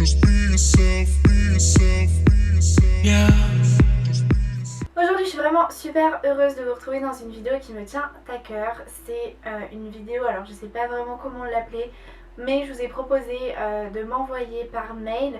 Just be yourself, be yourself, be yourself. Yeah. Aujourd'hui je suis vraiment super heureuse de vous retrouver dans une vidéo qui me tient à cœur. C'est une vidéo, alors je sais pas vraiment comment l'appeler, mais je vous ai proposé de m'envoyer par mail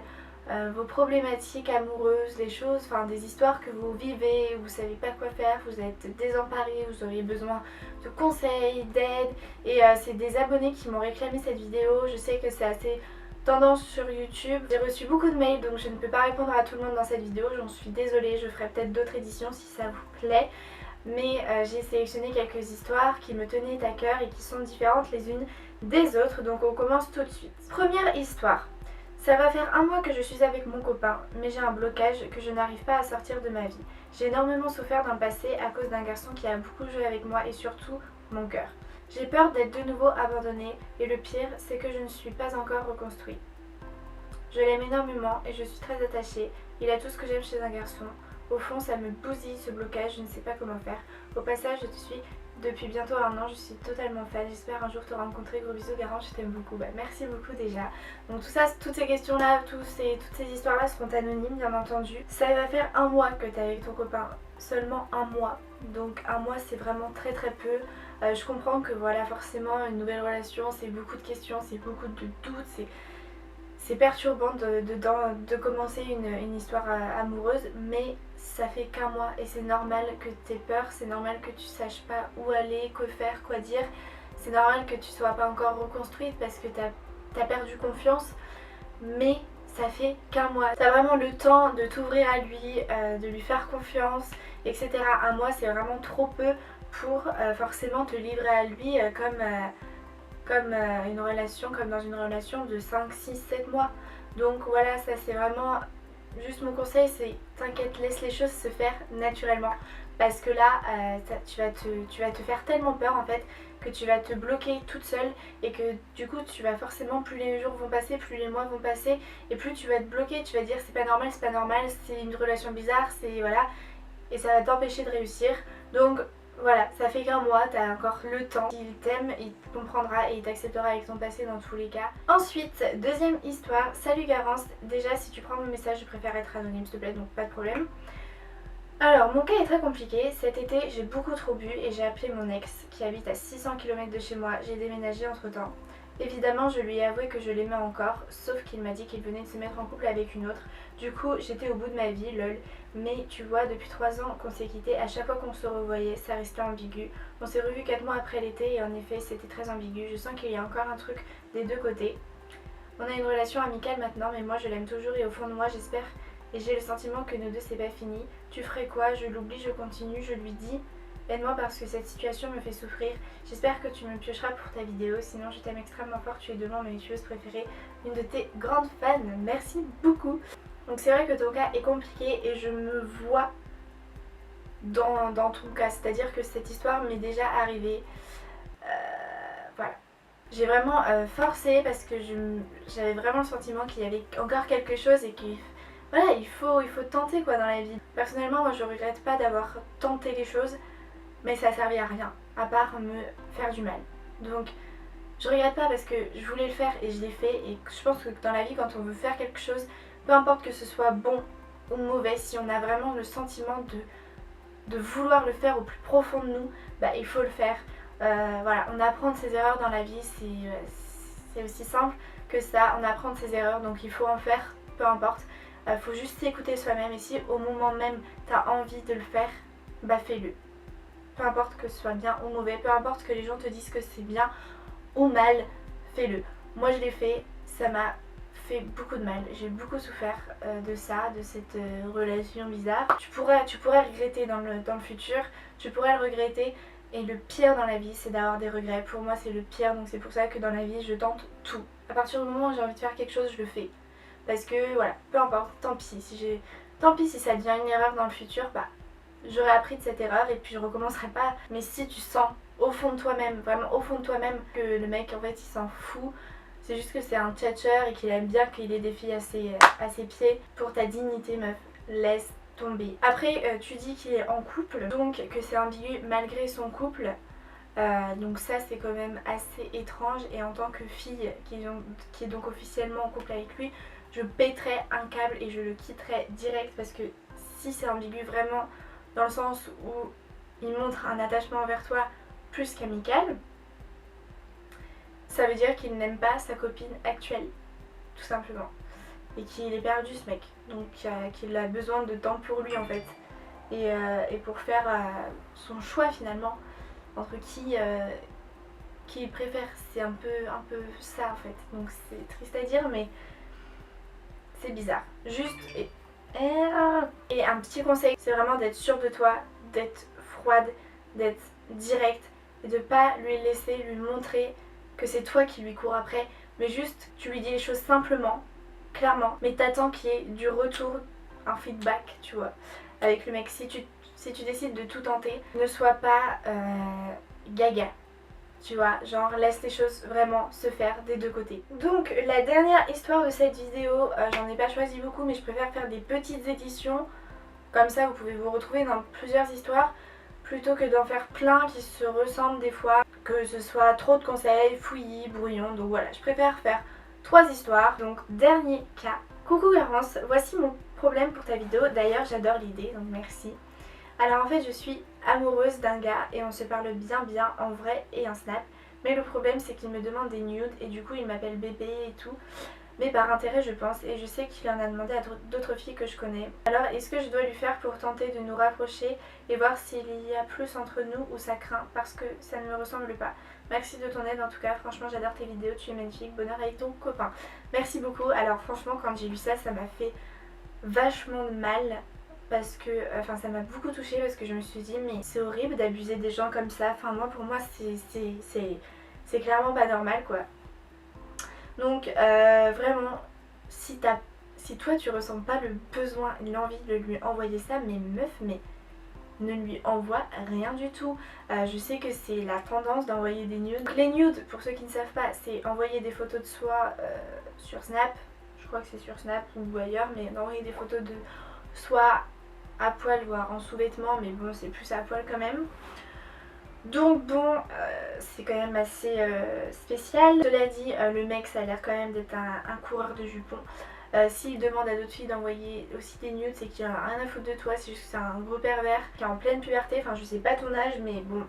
vos problématiques amoureuses, les choses, enfin des histoires que vous vivez, vous savez pas quoi faire, vous êtes désemparés, vous auriez besoin de conseils, d'aide, et c'est des abonnés qui m'ont réclamé cette vidéo. Je sais que c'est assez tendance sur YouTube. J'ai reçu beaucoup de mails donc je ne peux pas répondre à tout le monde dans cette vidéo, j'en suis désolée, je ferai peut-être d'autres éditions si ça vous plaît. Mais j'ai sélectionné quelques histoires qui me tenaient à cœur et qui sont différentes les unes des autres, donc on commence tout de suite. Première histoire. Ça va faire un mois que je suis avec mon copain, mais j'ai un blocage que je n'arrive pas à sortir de ma vie. J'ai énormément souffert dans le passé à cause d'un garçon qui a beaucoup joué avec moi et surtout mon cœur. J'ai peur d'être de nouveau abandonnée et le pire, c'est que je ne suis pas encore reconstruite. Je l'aime énormément et je suis très attachée. Il a tout ce que j'aime chez un garçon. Au fond, ça me bousille ce blocage, je ne sais pas comment faire. Au passage, je te suis depuis bientôt un an, je suis totalement fan. J'espère un jour te rencontrer. Gros bisous, Garance, je t'aime beaucoup. Merci beaucoup déjà. Donc tout ça, toutes ces questions-là, toutes ces histoires-là seront anonymes, bien entendu. Ça va faire un mois que tu es avec ton copain. Seulement un mois. Donc un mois, c'est vraiment très très peu. Je comprends que voilà, forcément, une nouvelle relation, c'est beaucoup de questions, c'est beaucoup de doutes, c'est perturbant de commencer une histoire amoureuse, mais ça fait qu'un mois et c'est normal que tu aies peur, c'est normal que tu saches pas où aller, que faire, quoi dire. C'est normal que tu sois pas encore reconstruite parce que tu as perdu confiance, mais ça fait qu'un mois. Tu as vraiment le temps de t'ouvrir à lui, de lui faire confiance, etc. Un mois, c'est vraiment trop peu pour forcément te livrer à lui comme dans une relation de 5, 6, 7 mois. Donc voilà, ça c'est vraiment juste mon conseil, c'est t'inquiète, laisse les choses se faire naturellement. Parce que là, tu vas te faire tellement peur en fait que tu vas te bloquer toute seule et que du coup tu vas forcément, plus les jours vont passer, plus les mois vont passer et plus tu vas te bloquer, tu vas dire c'est pas normal, c'est une relation bizarre, c'est voilà, et ça va t'empêcher de réussir. Donc voilà, ça fait qu'un mois, t'as encore le temps. Il t'aime, il te comprendra et il t'acceptera avec ton passé dans tous les cas. Ensuite, deuxième histoire. Salut Garance, déjà si tu prends mon message, je préfère être anonyme s'il te plaît, donc pas de problème. Alors mon cas est très compliqué, cet été j'ai beaucoup trop bu et j'ai appelé mon ex qui habite à 600 km de chez moi, j'ai déménagé entre temps. Évidemment je lui ai avoué que je l'aimais encore, sauf qu'il m'a dit qu'il venait de se mettre en couple avec une autre. Du coup j'étais au bout de ma vie, lol. Mais tu vois, depuis 3 ans qu'on s'est quittés, à chaque fois qu'on se revoyait, ça restait ambigu. On s'est revus 4 mois après l'été et en effet c'était très ambigu. Je sens qu'il y a encore un truc des deux côtés. On a une relation amicale maintenant, mais moi je l'aime toujours et au fond de moi j'espère et j'ai le sentiment que nous deux c'est pas fini. Tu ferais quoi? Je l'oublie, je continue, je lui dis aide-moi parce que cette situation me fait souffrir. J'espère que tu me piocheras pour ta vidéo, sinon je t'aime extrêmement fort, tu es de loin ma youtubeuse préférée, une de tes grandes fans, merci beaucoup. Donc c'est vrai que ton cas est compliqué et je me vois dans ton cas, c'est-à-dire que cette histoire m'est déjà arrivée. Voilà. J'ai vraiment forcé parce que j'avais vraiment le sentiment qu'il y avait encore quelque chose et qu'il voilà, il faut tenter quoi dans la vie. Personnellement, moi je regrette pas d'avoir tenté les choses, mais ça a servi à rien, à part me faire du mal. Donc je regrette pas parce que je voulais le faire et je l'ai fait, et je pense que dans la vie quand on veut faire quelque chose, peu importe que ce soit bon ou mauvais, si on a vraiment le sentiment de vouloir le faire au plus profond de nous, bah il faut le faire. Voilà, on apprend de ses erreurs dans la vie, c'est aussi simple que ça, on apprend de ses erreurs, donc il faut en faire, peu importe. Faut juste s'écouter soi-même et si au moment même t'as envie de le faire, bah fais-le. Peu importe que ce soit bien ou mauvais, peu importe que les gens te disent que c'est bien ou mal, fais-le. Moi je l'ai fait, ça m'a fait beaucoup de mal, j'ai beaucoup souffert de ça, de cette relation bizarre. Tu pourrais regretter dans le futur, tu pourrais le regretter, et le pire dans la vie c'est d'avoir des regrets. Pour moi c'est le pire, donc c'est pour ça que dans la vie je tente tout. À partir du moment où j'ai envie de faire quelque chose, je le fais. Parce que voilà, peu importe, tant pis si ça devient une erreur dans le futur, bah j'aurais appris de cette erreur et puis je recommencerai pas. Mais si tu sens au fond de toi-même, vraiment au fond de toi-même, que le mec en fait il s'en fout, c'est juste que c'est un tchatcheur et qu'il aime bien qu'il ait des filles à ses pieds, pour ta dignité meuf, laisse tomber. Après tu dis qu'il est en couple, donc que c'est ambigu malgré son couple. Donc ça c'est quand même assez étrange, et en tant que fille qui est donc officiellement en couple avec lui, je pèterais un câble et je le quitterais direct, parce que si c'est ambigu vraiment dans le sens où il montre un attachement envers toi plus qu'amical, ça veut dire qu'il n'aime pas sa copine actuelle, tout simplement. Et qu'il est perdu ce mec, donc qu'il a besoin de temps pour lui en fait. Et pour faire son choix finalement entre qui il préfère. C'est un peu ça en fait. Donc c'est triste à dire mais c'est bizarre. Juste et un petit conseil, c'est vraiment d'être sûre de toi, d'être froide, d'être directe et de pas lui laisser lui montrer que c'est toi qui lui cours après, mais juste tu lui dis les choses simplement, clairement, mais t'attends qu'il y ait du retour, un feedback, tu vois, avec le mec. Si tu décides de tout tenter, ne sois pas gaga. Tu vois, genre laisse les choses vraiment se faire des deux côtés. Donc la dernière histoire de cette vidéo, j'en ai pas choisi beaucoup mais je préfère faire des petites éditions. Comme ça vous pouvez vous retrouver dans plusieurs histoires plutôt que d'en faire plein qui se ressemblent des fois. Que ce soit trop de conseils, fouillis, brouillon. Donc voilà, je préfère faire 3 histoires. Donc dernier cas. Coucou Garance, voici mon problème pour ta vidéo. D'ailleurs j'adore l'idée donc merci. Alors en fait je suis amoureuse d'un gars et on se parle bien en vrai et en snap. Mais le problème c'est qu'il me demande des nudes et du coup il m'appelle bébé et tout. Mais par intérêt je pense, et je sais qu'il en a demandé à d'autres filles que je connais. Alors est-ce que je dois lui faire pour tenter de nous rapprocher et voir s'il y a plus entre nous ou ça craint parce que ça ne me ressemble pas. Merci de ton aide en tout cas, franchement j'adore tes vidéos, tu es magnifique, bonheur avec ton copain. Merci beaucoup. Alors franchement quand j'ai lu ça, ça m'a fait vachement de mal. Parce que, enfin ça m'a beaucoup touchée parce que je me suis dit mais c'est horrible d'abuser des gens comme ça. Enfin moi pour moi c'est clairement pas normal quoi. Donc vraiment si toi tu ressens pas le besoin, l'envie de lui envoyer ça, mais meuf mais ne lui envoie rien du tout. Je sais que c'est la tendance d'envoyer des nudes. Donc les nudes pour ceux qui ne savent pas c'est envoyer des photos de soi sur Snap. Je crois que c'est sur Snap ou ailleurs, mais d'envoyer des photos de soit à poil voire en sous-vêtements, mais bon c'est plus à poil quand même. Donc bon c'est quand même assez spécial. Cela dit le mec ça a l'air quand même d'être un coureur de jupons. S'il demande à d'autres filles d'envoyer aussi des nudes, c'est qu'il a rien à foutre de toi, c'est juste que c'est un gros pervers qui est en pleine puberté. Enfin je sais pas ton âge mais bon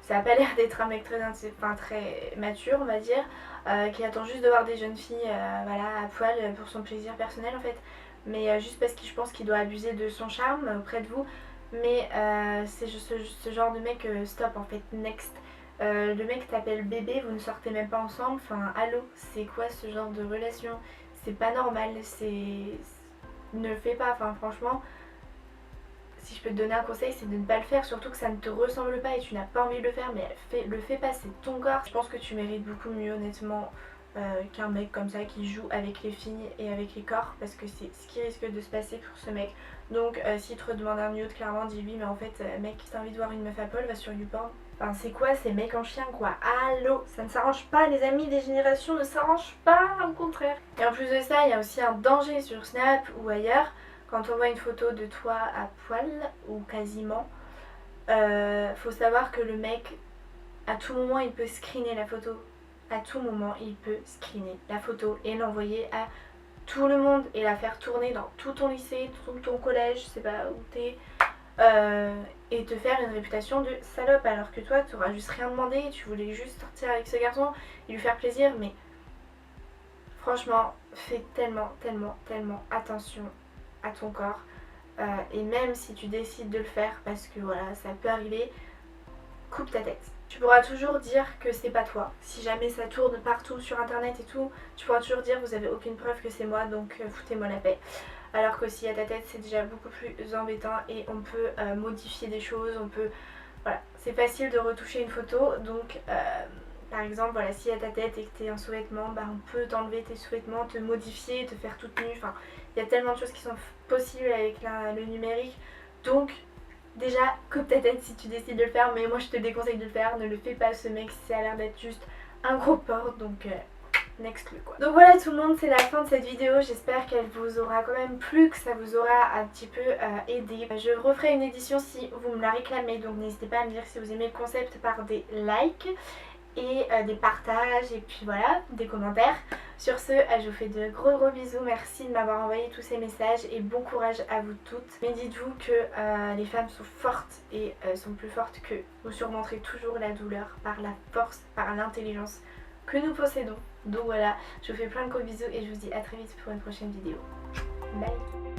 ça a pas l'air d'être un mec très mature on va dire, qui attend juste de voir des jeunes filles voilà, à poil pour son plaisir personnel en fait. Mais juste parce que je pense qu'il doit abuser de son charme auprès de vous. Mais c'est ce genre de mec, stop en fait, next. Le mec t'appelle bébé, vous ne sortez même pas ensemble, enfin allô, c'est quoi ce genre de relation? C'est pas normal, ne le fais pas, enfin franchement, si je peux te donner un conseil c'est de ne pas le faire, surtout que ça ne te ressemble pas et tu n'as pas envie de le faire, mais le fais pas, c'est ton corps. Je pense que tu mérites beaucoup mieux honnêtement. Qu'un mec comme ça qui joue avec les filles et avec les corps, parce que c'est ce qui risque de se passer pour ce mec. Donc s'il te redemande un nude, clairement dis-lui mais en fait mec, si t'as envie de voir une meuf à poil, va sur YouPorn. Enfin c'est quoi ces mecs en chien quoi? Allô, ça ne s'arrange pas, les amis des générations ne s'arrangent pas, au contraire. Et en plus de ça il y a aussi un danger sur Snap ou ailleurs, quand on voit une photo de toi à poil ou quasiment, faut savoir que le mec à tout moment il peut screener la photo. À tout moment il peut screener la photo et l'envoyer à tout le monde et la faire tourner dans tout ton lycée, tout ton collège, je sais pas où t'es, et te faire une réputation de salope alors que toi t'auras juste rien demandé, tu voulais juste sortir avec ce garçon et lui faire plaisir. Mais franchement fais tellement attention à ton corps, et même si tu décides de le faire parce que voilà ça peut arriver, coupe ta tête. Tu pourras toujours dire que c'est pas toi. Si jamais ça tourne partout sur internet et tout, tu pourras toujours dire vous avez aucune preuve que c'est moi, donc foutez-moi la paix. Alors que si à ta tête c'est déjà beaucoup plus embêtant et on peut modifier des choses, on peut... Voilà, c'est facile de retoucher une photo, donc par exemple voilà, si à ta tête et que t'es en sous-vêtements, bah, on peut t'enlever tes sous-vêtements, te modifier, te faire toute nue, enfin il y a tellement de choses qui sont possibles avec le numérique, donc... Déjà, coupe ta tête si tu décides de le faire, mais moi je te déconseille de le faire, ne le fais pas ce mec, ça a l'air d'être juste un gros porc, donc next le quoi. Donc voilà tout le monde, c'est la fin de cette vidéo, j'espère qu'elle vous aura quand même plu, que ça vous aura un petit peu aidé. Je referai une édition si vous me la réclamez, donc n'hésitez pas à me dire si vous aimez le concept par des likes. et des partages et puis voilà, des commentaires. Sur ce, je vous fais de gros bisous, merci de m'avoir envoyé tous ces messages et bon courage à vous toutes. Mais dites-vous que les femmes sont fortes et sont plus fortes que vous surmonterez toujours la douleur par la force, par l'intelligence que nous possédons. Donc voilà, je vous fais plein de gros bisous et je vous dis à très vite pour une prochaine vidéo. Bye.